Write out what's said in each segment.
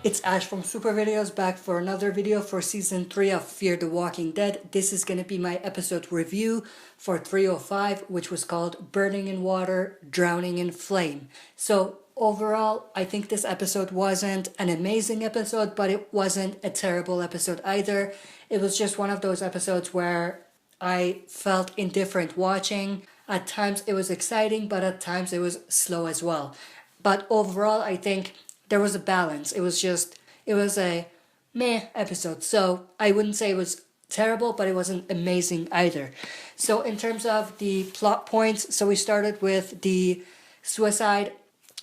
It's Ash from Super Videos back for another video for Season 3 of Fear the Walking Dead. This is going to be my episode review for 305, which was called Burning in Water, Drowning in Flame. So overall, I think this episode wasn't an amazing episode, but it wasn't a terrible episode either. It was just one of those episodes where I felt indifferent watching. At times it was exciting, but at times it was slow as well. But overall, I think there was a balance. It was a meh episode. So I wouldn't say it was terrible, but it wasn't amazing either. So in terms of the plot points, so we started with the suicide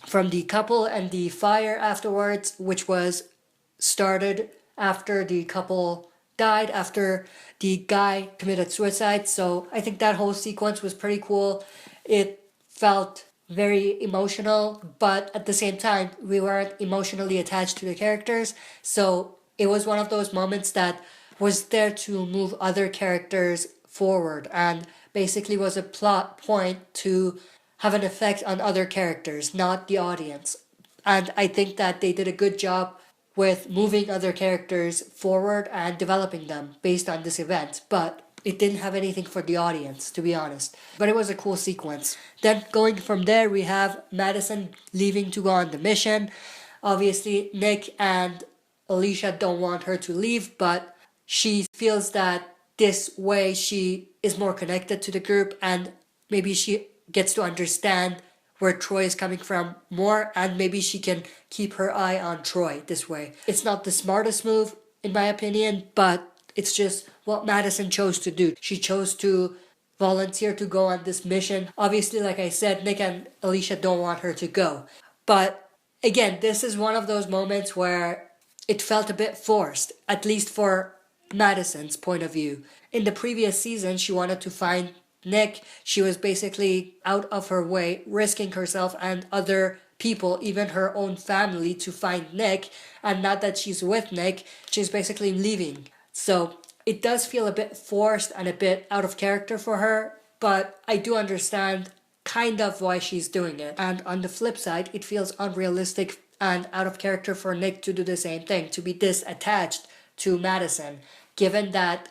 from the couple and the fire afterwards, which was started after the couple died, after the guy committed suicide. So I think that whole sequence was pretty cool. It felt very emotional, but at the same time, we weren't emotionally attached to the characters. So it was one of those moments that was there to move other characters forward and basically was a plot point to have an effect on other characters, not the audience. And I think that they did a good job with moving other characters forward and developing them based on this event. But it didn't have anything for the audience, to be honest. But it was a cool sequence. Then going from there, we have Madison leaving to go on the mission. Obviously, Nick and Alicia don't want her to leave, but she feels that this way she is more connected to the group and maybe she gets to understand where Troy is coming from more, and maybe she can keep her eye on Troy this way. It's not the smartest move, in my opinion, but it's just what Madison chose to do. She chose to volunteer to go on this mission. Obviously, like I said, Nick and Alicia don't want her to go. But again, this is one of those moments where it felt a bit forced, at least for Madison's point of view. In the previous season, she wanted to find Nick. She was basically out of her way, risking herself and other people, even her own family, to find Nick. And now that she's with Nick, she's basically leaving. So it does feel a bit forced and a bit out of character for her, but I do understand kind of why she's doing it. And on the flip side, it feels unrealistic and out of character for Nick to do the same thing, to be this attached to Madison, given that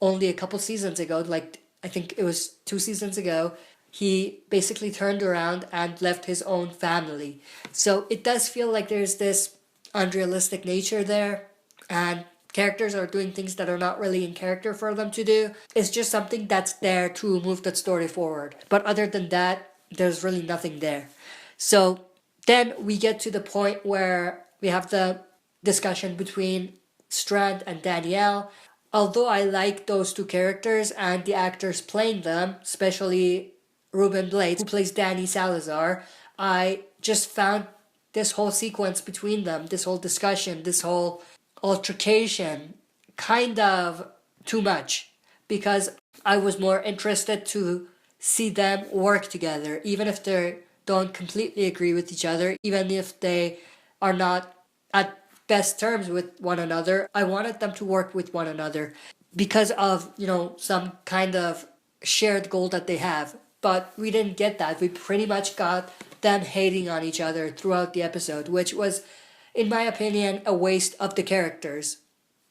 only a couple seasons ago, like I think it was 2 seasons ago, he basically turned around and left his own family. So it does feel like there's this unrealistic nature there, and characters are doing things that are not really in character for them to do. It's just something that's there to move that story forward. But other than that, there's really nothing there. So then we get to the point where we have the discussion between Strand and Danielle. Although I like those two characters and the actors playing them, especially Ruben Blades, who plays Danny Salazar, I just found this whole sequence between them, this whole discussion, this whole altercation, kind of too much, because I was more interested to see them work together, even if they don't completely agree with each other, even if they are not at best terms with one another. I wanted them to work with one another because of, some kind of shared goal that they have. But we didn't get that. We pretty much got them hating on each other throughout the episode, which was, in my opinion, a waste of the characters.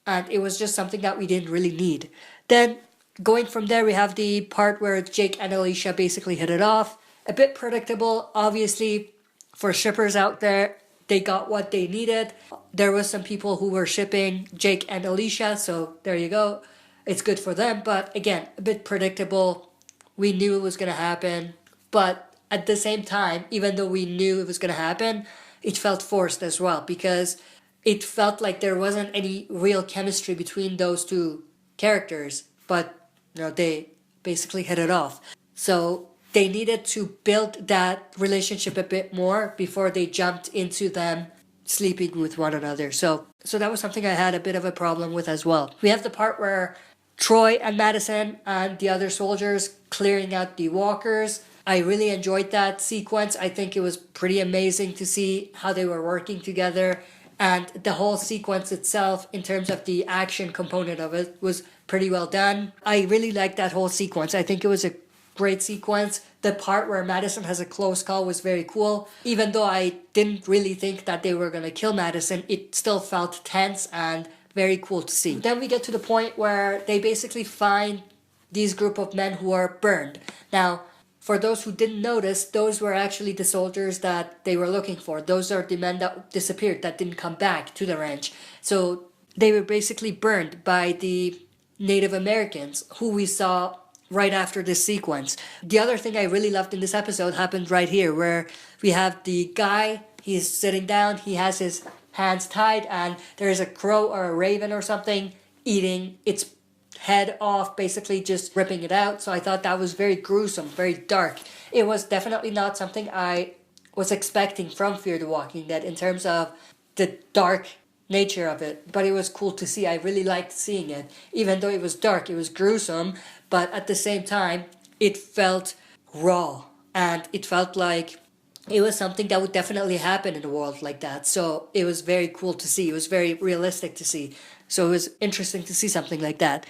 And it was just something that we didn't really need. Then, going from there, we have the part where Jake and Alicia basically hit it off. A bit predictable, obviously, for shippers out there. They got what they needed. There was some people who were shipping Jake and Alicia, so there you go. It's good for them, but again, a bit predictable. We knew it was going to happen, but at the same time, even though we knew it was going to happen, it felt forced as well, because it felt like there wasn't any real chemistry between those two characters, but they basically hit it off. So they needed to build that relationship a bit more before they jumped into them sleeping with one another. So that was something I had a bit of a problem with as well. We have the part where Troy and Madison and the other soldiers clearing out the walkers. I really enjoyed that sequence. I think it was pretty amazing to see how they were working together. And the whole sequence itself, in terms of the action component of it, was pretty well done. I really liked that whole sequence. I think it was a great sequence. The part where Madison has a close call was very cool. Even though I didn't really think that they were going to kill Madison, it still felt tense and very cool to see. Then we get to the point where they basically find these group of men who are burned. Now, for those who didn't notice, those were actually the soldiers that they were looking for. Those are the men that disappeared, that didn't come back to the ranch. So they were basically burned by the Native Americans who we saw right after this sequence. The other thing I really loved in this episode happened right here, where we have the guy, he's sitting down, he has his hands tied, and there's a crow or a raven or something eating its head off, basically just ripping it out. So I thought that was very gruesome, very dark. It was definitely not something I was expecting from Fear the Walking Dead in terms of the dark nature of it, but it was cool to see. I really liked seeing it. Even though it was dark, it was gruesome, but at the same time it felt raw, and it felt like it was something that would definitely happen in a world like that. So it was very cool to see. It was very realistic to see. So it was interesting to see something like that.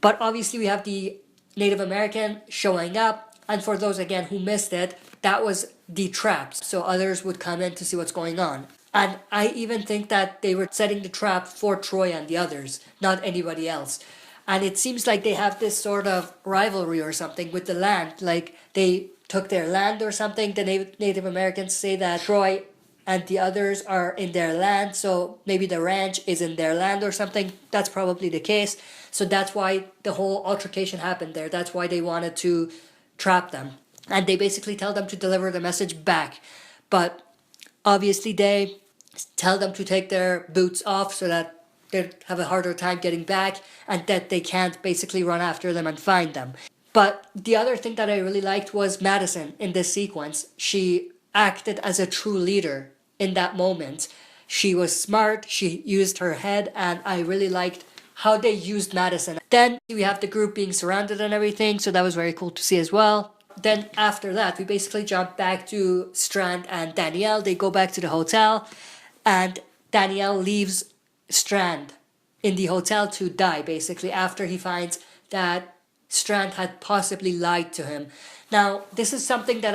But obviously we have the Native American showing up, and for those again who missed it, that was the traps. So others would come in to see what's going on. And I even think that they were setting the trap for Troy and the others, not anybody else. And it seems like they have this sort of rivalry or something with the land. Like they took their land or something. The Native Americans say that Troy and the others are in their land, so maybe the ranch is in their land or something. That's probably the case. So that's why the whole altercation happened there. That's why they wanted to trap them. And they basically tell them to deliver the message back. But obviously they tell them to take their boots off so that they have a harder time getting back, and that they can't basically run after them and find them. But the other thing that I really liked was Madison in this sequence. She acted as a true leader in that moment. She was smart, she used her head, and I really liked how they used Madison. Then we have the group being surrounded and everything, so that was very cool to see as well. Then after that, we basically jump back to Strand and Danielle. They go back to the hotel, and Danielle leaves Strand in the hotel to die, basically, after he finds that Strand had possibly lied to him. Now, this is something that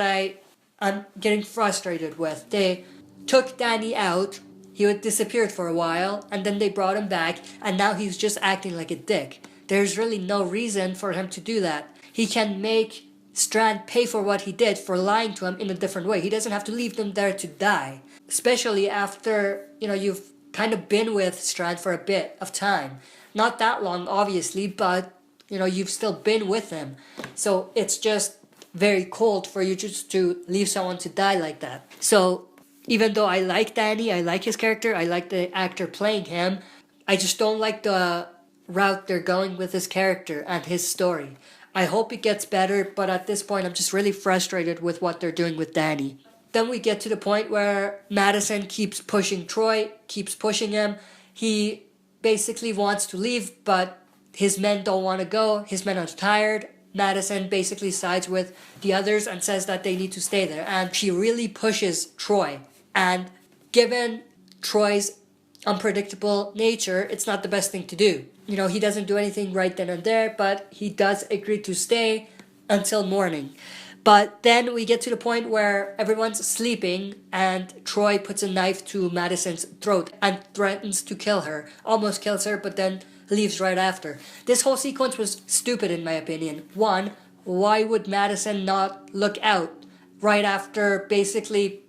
I'm getting frustrated with. They took Danny out, he would disappeared for a while, and then they brought him back, and now he's just acting like a dick. There's really no reason for him to do that. He can make Strand pay for what he did for lying to him in a different way. He doesn't have to leave them there to die. Especially after, you've kind of been with Strand for a bit of time. Not that long, obviously, but, you've still been with him. So it's just very cold for you just to leave someone to die like that. So even though I like Danny, I like his character, I like the actor playing him, I just don't like the route they're going with his character and his story. I hope it gets better, but at this point I'm just really frustrated with what they're doing with Danny. Then we get to the point where Madison keeps pushing Troy, keeps pushing him. He basically wants to leave, but his men don't want to go. His men are tired. Madison basically sides with the others and says that they need to stay there. And she really pushes Troy. And given Troy's unpredictable nature, it's not the best thing to do. He doesn't do anything right then and there, but he does agree to stay until morning. But then we get to the point where everyone's sleeping and Troy puts a knife to Madison's throat and threatens to kill her. Almost kills her, but then leaves right after. This whole sequence was stupid in my opinion. One, why would Madison not look out right after basically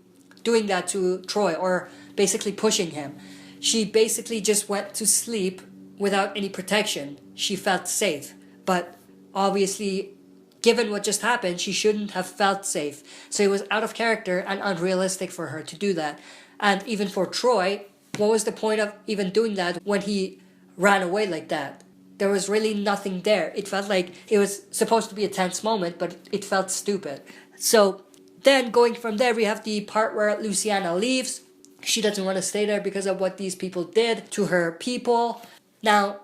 doing that to Troy or basically pushing him? She basically just went to sleep without any protection. She felt safe, but obviously given what just happened, she shouldn't have felt safe. So it was out of character and unrealistic for her to do that. And even for Troy, what was the point of even doing that when he ran away like that? There was really nothing there. It felt like it was supposed to be a tense moment, but it felt stupid. So then going from there, we have the part where Luciana leaves. She doesn't want to stay there because of what these people did to her people. Now,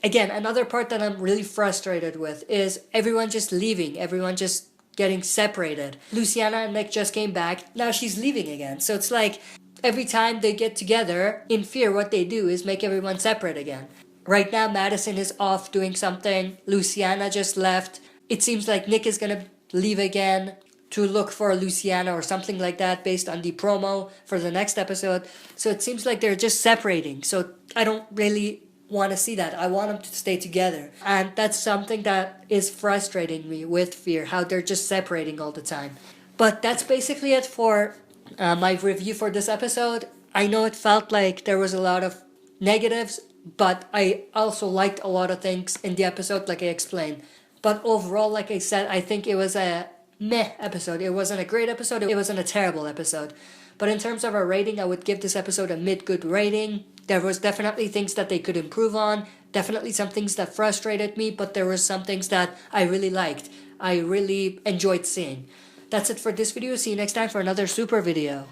again, another part that I'm really frustrated with is everyone just leaving, everyone just getting separated. Luciana and Nick just came back, now she's leaving again. So it's like every time they get together, in Fear, what they do is make everyone separate again. Right now, Madison is off doing something, Luciana just left. It seems like Nick is gonna leave again. to look for Luciana or something like that based on the promo for the next episode. So it seems like they're just separating. So I don't really want to see that. I want them to stay together. And that's something that is frustrating me with Fear, how they're just separating all the time. But that's basically it for my review for this episode. I know it felt like there was a lot of negatives, but I also liked a lot of things in the episode, like I explained. But overall, like I said, I think it was a meh episode. It wasn't a great episode, it wasn't a terrible episode. But in terms of a rating, I would give this episode a mid-good rating. There was definitely things that they could improve on, definitely some things that frustrated me, but there were some things that I really liked. I really enjoyed seeing. That's it for this video. See you next time for another super video.